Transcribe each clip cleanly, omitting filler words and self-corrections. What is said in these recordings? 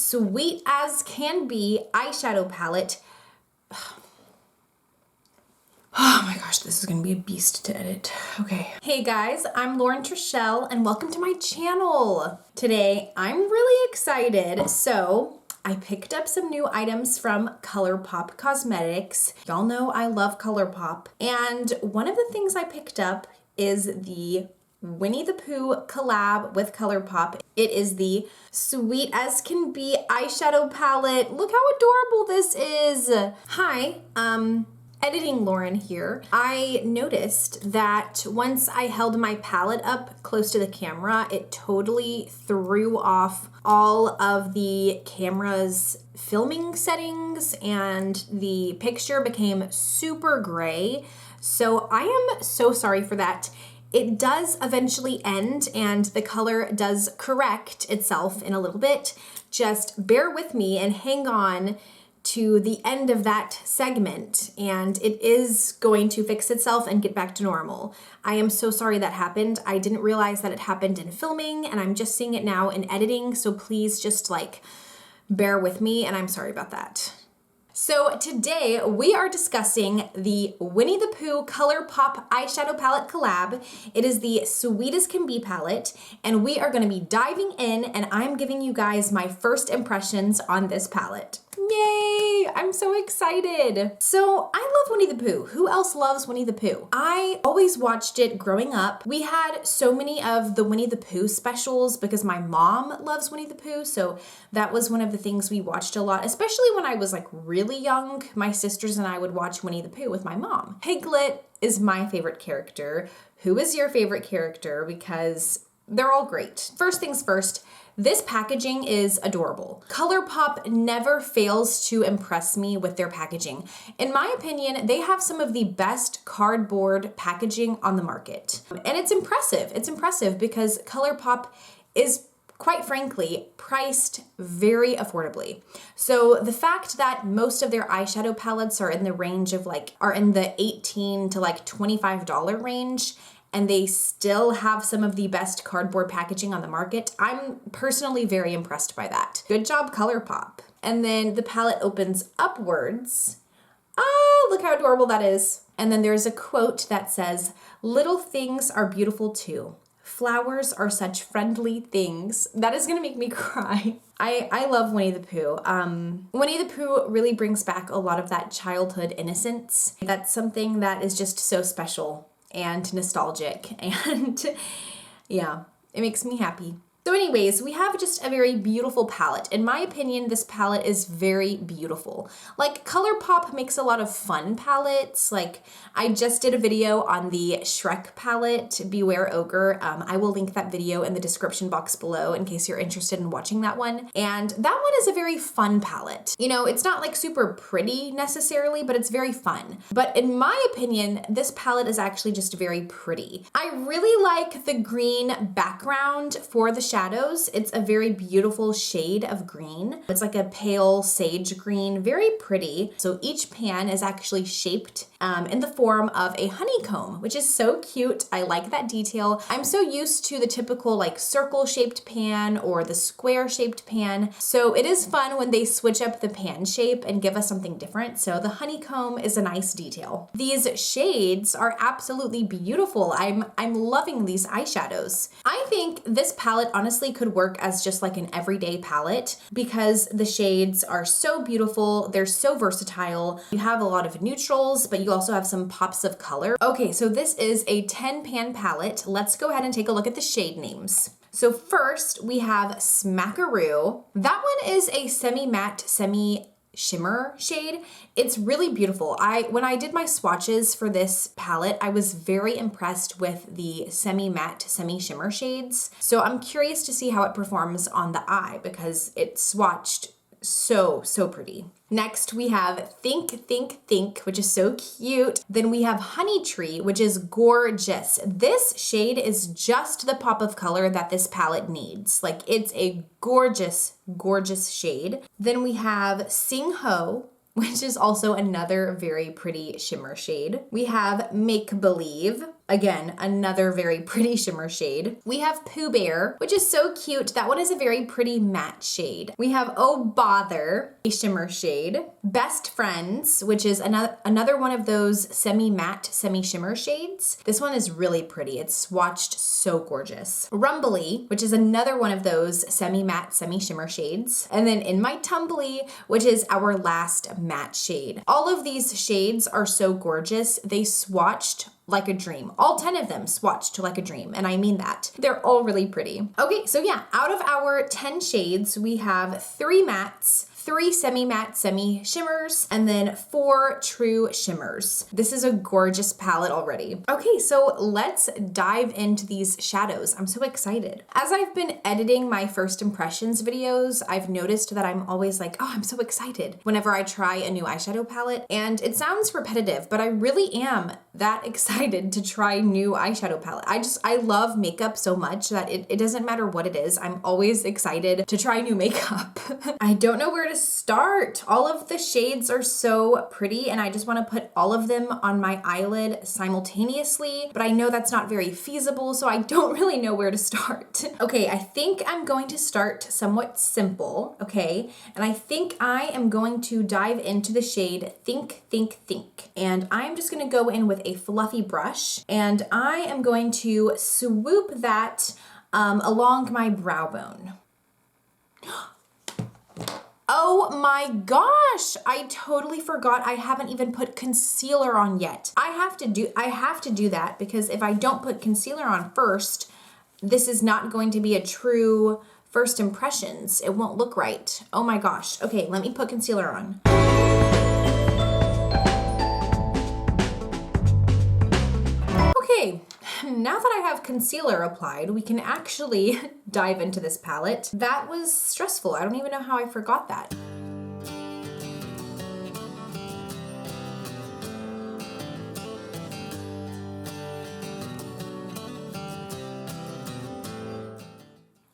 Sweet as Can Be eyeshadow palette. Oh my gosh, this is gonna be a beast to edit. Okay. Hey guys, I'm Lauren Trishelle and welcome to my channel. Today, I'm really excited. So I picked up some new items from ColourPop Cosmetics. Y'all know I love ColourPop. And one of the things I picked up is the Winnie the Pooh collab with ColourPop. It is the Sweet as Can Be eyeshadow palette. Look how adorable this is. Hi, editing Lauren here. I noticed that once I held my palette up close to the camera, it totally threw off all of the camera's filming settings and the picture became super gray. So I am so sorry for that. It does eventually end and the color does correct itself in a little bit. Just bear with me and hang on to the end of that segment and it is going to fix itself and get back to normal. I am so sorry that happened. I didn't realize that it happened in filming and I'm just seeing it now in editing, so please just like bear with me and I'm sorry about that. So today we are discussing the Winnie the Pooh ColourPop eyeshadow palette collab. It is the Sweet as Can Be palette and we are gonna be diving in and I'm giving you guys my first impressions on this palette. Yay! I'm so excited. So I love Winnie the Pooh. Who else loves Winnie the Pooh? I always watched it growing up. We had so many of the Winnie the Pooh specials because my mom loves Winnie the Pooh. So that was one of the things we watched a lot, especially when I was like really young. My sisters and I would watch Winnie the Pooh with my mom. Piglet is my favorite character. Who is your favorite character? Because they're all great. First things first, this packaging is adorable. ColourPop never fails to impress me with their packaging. In my opinion, they have some of the best cardboard packaging on the market. And it's impressive. It's impressive because ColourPop is, quite frankly, priced very affordably. So the fact that most of their eyeshadow palettes are in the range of are in the $18 to $25 range, and they still have some of the best cardboard packaging on the market, I'm personally very impressed by that. Good job, ColourPop. And then the palette opens upwards. Oh, look how adorable that is. And then there's a quote that says, "Little things are beautiful too. Flowers are such friendly things." That is gonna make me cry. I love Winnie the Pooh. Winnie the Pooh really brings back a lot of that childhood innocence. That's something that is just so special and nostalgic, and yeah, it makes me happy. So anyways, we have just a very beautiful palette. In my opinion, this palette is very beautiful. Like ColourPop makes a lot of fun palettes. Like I just did a video on the Shrek palette, Beware Ogre. I will link that video in the description box below in case you're interested in watching that one. And that one is a very fun palette. You know, it's not like super pretty necessarily, but it's very fun. But in my opinion, this palette is actually just very pretty. I really like the green background for the shadows. It's a very beautiful shade of green. It's like a pale sage green, very pretty. So each pan is actually shaped in the form of a honeycomb, which is so cute. I like that detail. I'm so used to the typical circle shaped pan or the square shaped pan. So it is fun when they switch up the pan shape and give us something different. So the honeycomb is a nice detail. These shades are absolutely beautiful. I'm loving these eyeshadows. I think this palette honestly could work as just like an everyday palette because the shades are so beautiful. They're so versatile. You have a lot of neutrals, but you also have some pops of color. Okay, so this is a 10 pan palette. Let's go ahead and take a look at the shade names. So first we have Smackaroo. That one is a semi-matte, semi-shimmer shade. It's really beautiful. When I did my swatches for this palette, I was very impressed with the semi-matte, semi-shimmer shades. So I'm curious to see how it performs on the eye because it swatched so pretty. Next, we have Think, Think, Think, which is so cute. Then we have Honey Tree, which is gorgeous. This shade is just the pop of color that this palette needs. It's a gorgeous, gorgeous shade. Then we have Sing Ho, which is also another very pretty shimmer shade. We have Make Believe. Again, another very pretty shimmer shade. We have Pooh Bear, which is so cute. That one is a very pretty matte shade. We have Oh Bother, a shimmer shade. Best Friends, which is another one of those semi-matte, semi-shimmer shades. This one is really pretty. It's swatched so gorgeous. Rumbly, which is another one of those semi-matte, semi-shimmer shades. And then In My Tumbly, which is our last matte shade. All of these shades are so gorgeous. They swatched like a dream. All 10 of them swatched like a dream, and I mean that. They're all really pretty. Okay, so yeah, out of our 10 shades, we have 3 mattes, 3 semi-matte, semi-shimmers, and then 4 true shimmers. This is a gorgeous palette already. Okay, so let's dive into these shadows. I'm so excited. As I've been editing my first impressions videos, I've noticed that I'm always like, oh, I'm so excited whenever I try a new eyeshadow palette. And it sounds repetitive, but I really am that excited to try new eyeshadow palette. I love makeup so much that it doesn't matter what it is. I'm always excited to try new makeup. I don't know where to start. All of the shades are so pretty and I just want to put all of them on my eyelid simultaneously, but I know that's not very feasible, so I don't really know where to start. Okay, I think I'm going to start somewhat simple, okay? And I think I am going to dive into the shade Think, Think, Think. And I'm just gonna go in with a fluffy brush and I am going to swoop that along my brow bone. Oh my gosh, I totally forgot I haven't even put concealer on yet. I have to do that because if I don't put concealer on first, this is not going to be a true first impressions. It won't look right. Oh my gosh. Okay, let me put concealer on. Okay, now that I have concealer applied, we can actually dive into this palette. That was stressful. I don't even know how I forgot that.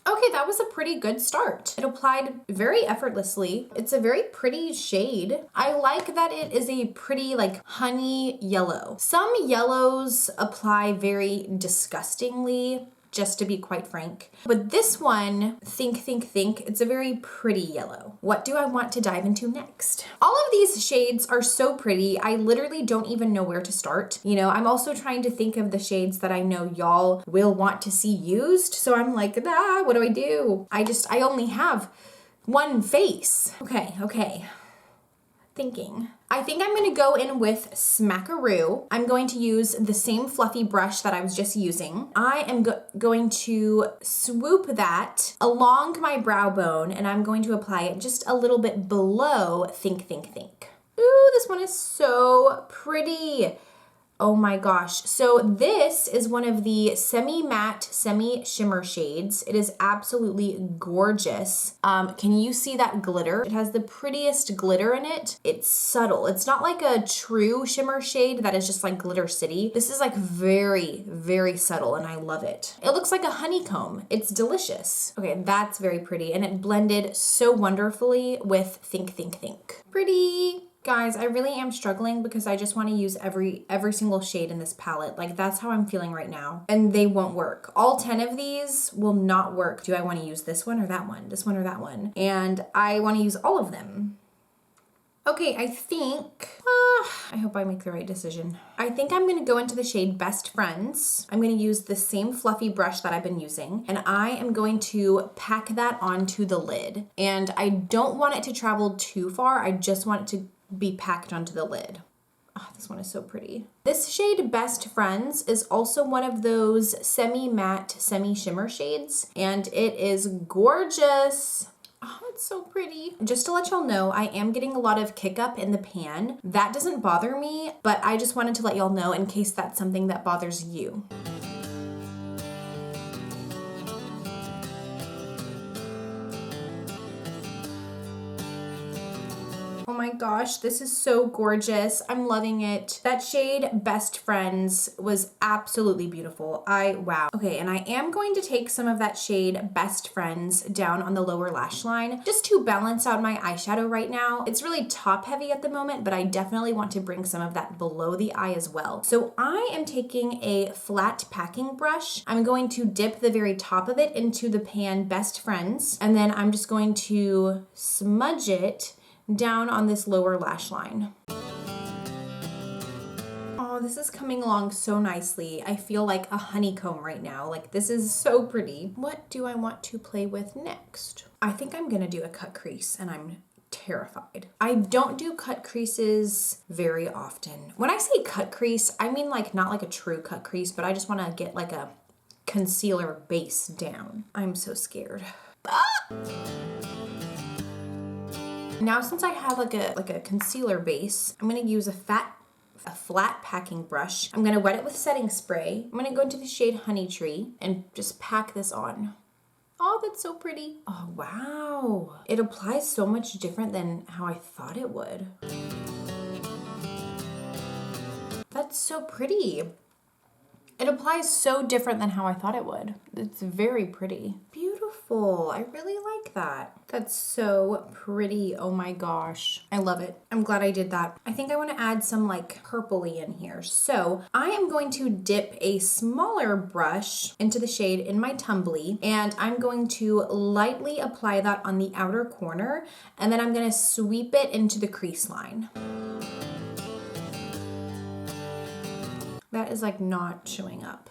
Okay, that was a pretty good start. It applied very effortlessly. It's a very pretty shade. I like that it is a pretty like honey yellow. Some yellows apply very disgustingly, just to be quite frank. But this one, Think, Think, Think, it's a very pretty yellow. What do I want to dive into next? All of these shades are so pretty. I literally don't even know where to start. You know, I'm also trying to think of the shades that I know y'all will want to see used. So I'm like, what do I do? I only have one face. Okay. Thinking. I think I'm gonna go in with Smackaroo. I'm going to use the same fluffy brush that I was just using. I am going to swoop that along my brow bone and I'm going to apply it just a little bit below Think, Think, Think. Ooh, this one is so pretty. Oh my gosh. So this is one of the semi-matte, semi-shimmer shades. It is absolutely gorgeous. Can you see that glitter? It has the prettiest glitter in it. It's subtle. It's not like a true shimmer shade that is just like Glitter City. This is like very, very subtle and I love it. It looks like a honeycomb. It's delicious. Okay, that's very pretty and it blended so wonderfully with Think, Think, Think. Pretty. Guys, I really am struggling because I just want to use every single shade in this palette. Like that's how I'm feeling right now. And they won't work. All 10 of these will not work. Do I want to use this one or that one? This one or that one? And I want to use all of them. Okay, I think, I hope I make the right decision. I think I'm gonna go into the shade Best Friends. I'm gonna use the same fluffy brush that I've been using, and I am going to pack that onto the lid. And I don't want it to travel too far. I just want it to be packed onto the lid. Oh, this one is so pretty. This shade Best Friends is also one of those semi-matte, semi-shimmer shades, and it is gorgeous. Oh, it's so pretty. Just to let y'all know, I am getting a lot of kick up in the pan. That doesn't bother me, but I just wanted to let y'all know in case that's something that bothers you. Oh my gosh, this is so gorgeous. I'm loving it. That shade Best Friends was absolutely beautiful. Wow. Okay, and I am going to take some of that shade Best Friends down on the lower lash line just to balance out my eyeshadow right now. It's really top heavy at the moment, but I definitely want to bring some of that below the eye as well. So I am taking a flat packing brush. I'm going to dip the very top of it into the pan Best Friends, and then I'm just going to smudge it down on this lower lash line. Oh, this is coming along so nicely. I feel like a honeycomb right now. Like, this is so pretty. What do I want to play with next? I think I'm gonna do a cut crease, and I'm terrified. I don't do cut creases very often. When I say cut crease, I mean like not like a true cut crease, but I just want to get like a concealer base down. I'm so scared. Ah! Now since I have like a concealer base, I'm gonna use a flat packing brush. I'm gonna wet it with setting spray. I'm gonna go into the shade Honey Tree and just pack this on. Oh, that's so pretty. Oh, wow. It applies so much different than how I thought it would. That's so pretty. It applies so different than how I thought it would. It's very pretty. Beautiful. I really like that. That's so pretty. Oh my gosh. I love it. I'm glad I did that. I think I want to add some like purpley in here. So I am going to dip a smaller brush into the shade In My Tumbly, and I'm going to lightly apply that on the outer corner, and then I'm going to sweep it into the crease line. That is like not showing up.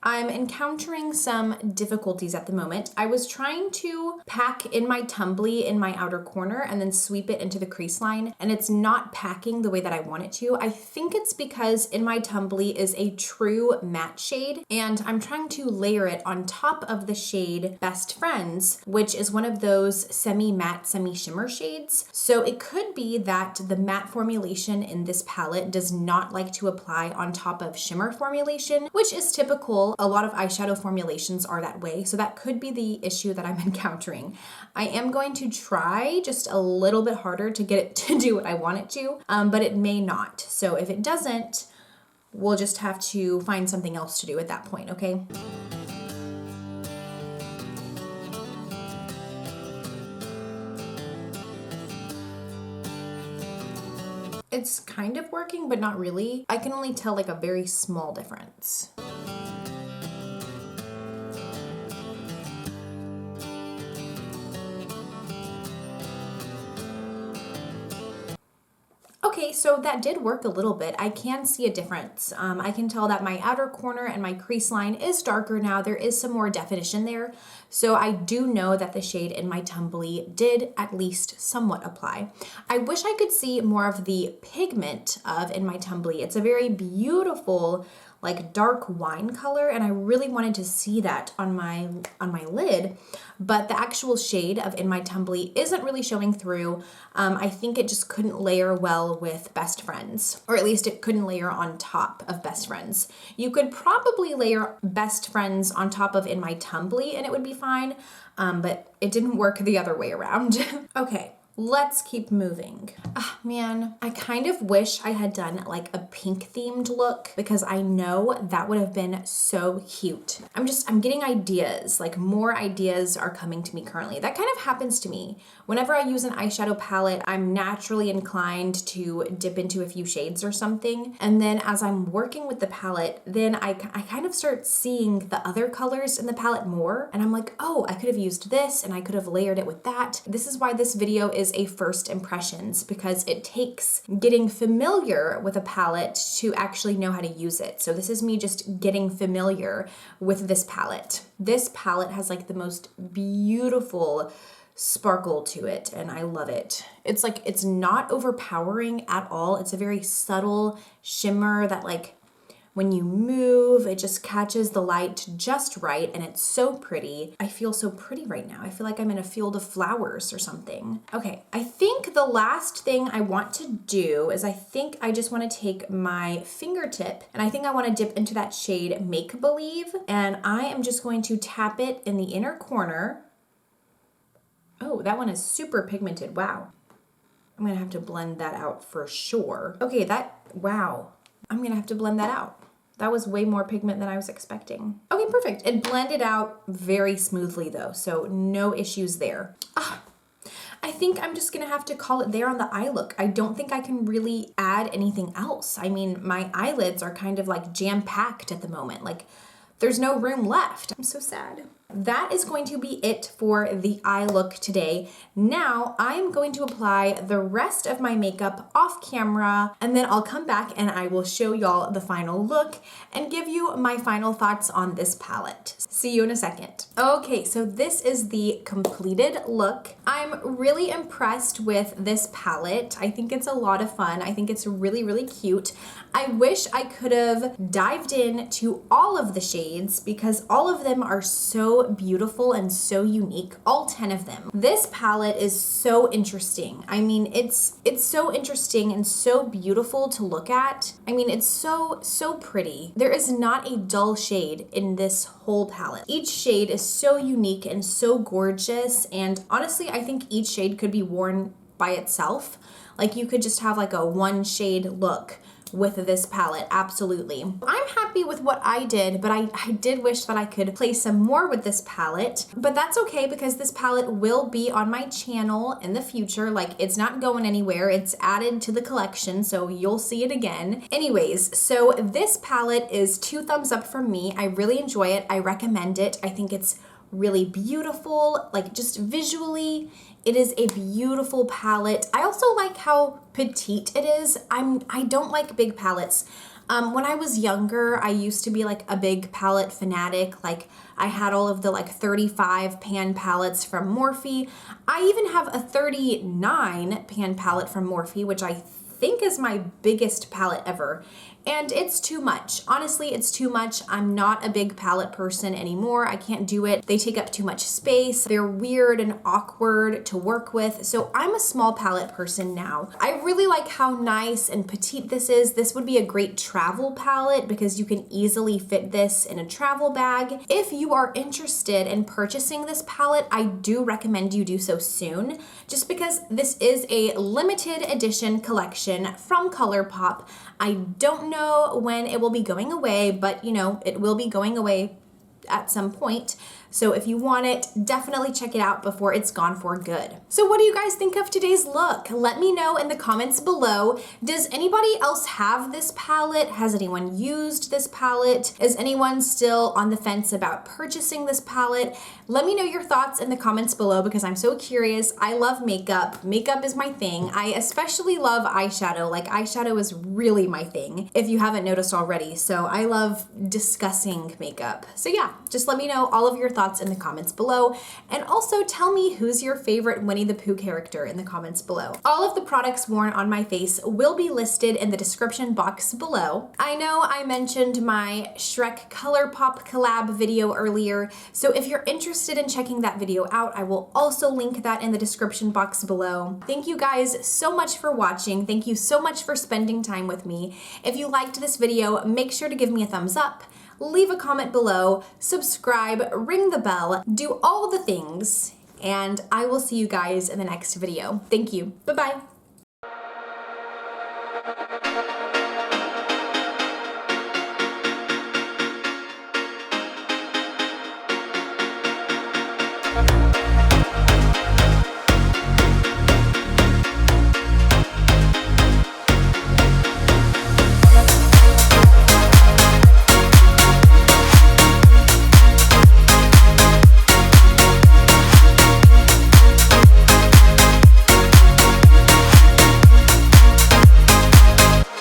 I'm encountering some difficulties at the moment. I was trying to pack In My Tumbly in my outer corner and then sweep it into the crease line, and it's not packing the way that I want it to. I think it's because In My Tumbly is a true matte shade, and I'm trying to layer it on top of the shade Best Friends, which is one of those semi-matte, semi-shimmer shades. So it could be that the matte formulation in this palette does not like to apply on top of shimmer formulation, which is typical. A lot of eyeshadow formulations are that way, so that could be the issue that I'm encountering. I am going to try just a little bit harder to get it to do what I want it to, but it may not. So if it doesn't, we'll just have to find something else to do at that point, okay? It's kind of working, but not really. I can only tell like a very small difference. Okay, so that did work a little bit. I can see a difference. I can tell that my outer corner and my crease line is darker now. There is some more definition there. So I do know that the shade In My Tumbly did at least somewhat apply. I wish I could see more of the pigment of In My Tumbly. It's a very beautiful, like dark wine color, and I really wanted to see that on my lid, but the actual shade of In My Tumbly isn't really showing through. I think it just couldn't layer well with Best Friends, or at least it couldn't layer on top of Best Friends. You could probably layer Best Friends on top of In My Tumbly and it would be fine, but it didn't work the other way around. Okay. Let's keep moving. Ah, man, I kind of wish I had done like a pink themed look because I know that would have been so cute. I'm getting ideas, like more ideas are coming to me currently. That kind of happens to me. Whenever I use an eyeshadow palette, I'm naturally inclined to dip into a few shades or something. And then as I'm working with the palette, then I kind of start seeing the other colors in the palette more. And I'm like, oh, I could have used this and I could have layered it with that. This is why this video is a first impressions, because it takes getting familiar with a palette to actually know how to use it. So this is me just getting familiar with this palette. This palette has like the most beautiful sparkle to it and I love it. It's like, it's not overpowering at all. It's a very subtle shimmer that like when you move, it just catches the light just right and it's so pretty. I feel so pretty right now. I feel like I'm in a field of flowers or something. Okay, I think the last thing I want to do is I think I just want to take my fingertip and I think I want to dip into that shade Make Believe, and I am just going to tap it in the inner corner. Oh, that one is super pigmented. Wow. I'm gonna have to blend that out for sure. Okay, wow. I'm gonna have to blend that out. That was way more pigment than I was expecting. Okay, perfect. It blended out very smoothly though, so no issues there. I think I'm just gonna have to call it there on the eye look. I don't think I can really add anything else. I mean, my eyelids are kind of like jam-packed at the moment. Like, there's no room left. I'm so sad. That is going to be it for the eye look today. Now I'm going to apply the rest of my makeup off camera, and then I'll come back and I will show y'all the final look and give you my final thoughts on this palette. See you in a second. Okay, so this is the completed look. I'm really impressed with this palette. I think it's a lot of fun. I think it's really, really cute. I wish I could have dived into all of the shades because all of them are so beautiful and so unique, all 10 of them. This palette is so interesting. I mean, it's so interesting and so beautiful to look at. I mean, it's so pretty. There is not a dull shade in this whole palette. Each shade is so unique and so gorgeous, and honestly, I think each shade could be worn by itself. Like, you could just have like a one shade look with this palette, absolutely. I'm happy with what I did, but I did wish that I could play some more with this palette, but that's okay because this palette will be on my channel in the future. Like, it's not going anywhere. It's added to the collection, so you'll see it again. Anyways, so this palette is 2 thumbs up from me. I really enjoy it. I recommend it. I think it's really beautiful, like just visually. It is a beautiful palette. I also like how petite it is. I don't like big palettes. When I was younger, I used to be like a big palette fanatic. Like, I had all of the like 35 pan palettes from Morphe. I even have a 39 pan palette from Morphe, which I think is my biggest palette ever. And it's too much. Honestly, it's too much. I'm not a big palette person anymore. I can't do it. They take up too much space. They're weird and awkward to work with. So I'm a small palette person now. I really like how nice and petite this is. This would be a great travel palette because you can easily fit this in a travel bag. If you are interested in purchasing this palette, I do recommend you do so soon, just because this is a limited edition collection from ColourPop. I don't know when it will be going away, but you know, it will be going away at some point. So if you want it, definitely check it out before it's gone for good. So what do you guys think of today's look? Let me know in the comments below. Does anybody else have this palette? Has anyone used this palette? Is anyone still on the fence about purchasing this palette? Let me know your thoughts in the comments below because I'm so curious. I love makeup. Makeup is my thing. I especially love eyeshadow. Like, eyeshadow is really my thing, if you haven't noticed already. So I love discussing makeup. So yeah, just let me know all of your thoughts in the comments below, and also tell me who's your favorite Winnie the Pooh character in the comments below. All of the products worn on my face will be listed in the description box below. I know I mentioned my Shrek ColourPop collab video earlier, so if you're interested in checking that video out, I will also link that in the description box below. Thank you guys so much for watching. Thank you so much for spending time with me. If you liked this video, make sure to give me a thumbs up, leave a comment below, subscribe, ring the bell, do all the things, and I will see you guys in the next video. Thank you. Bye-bye.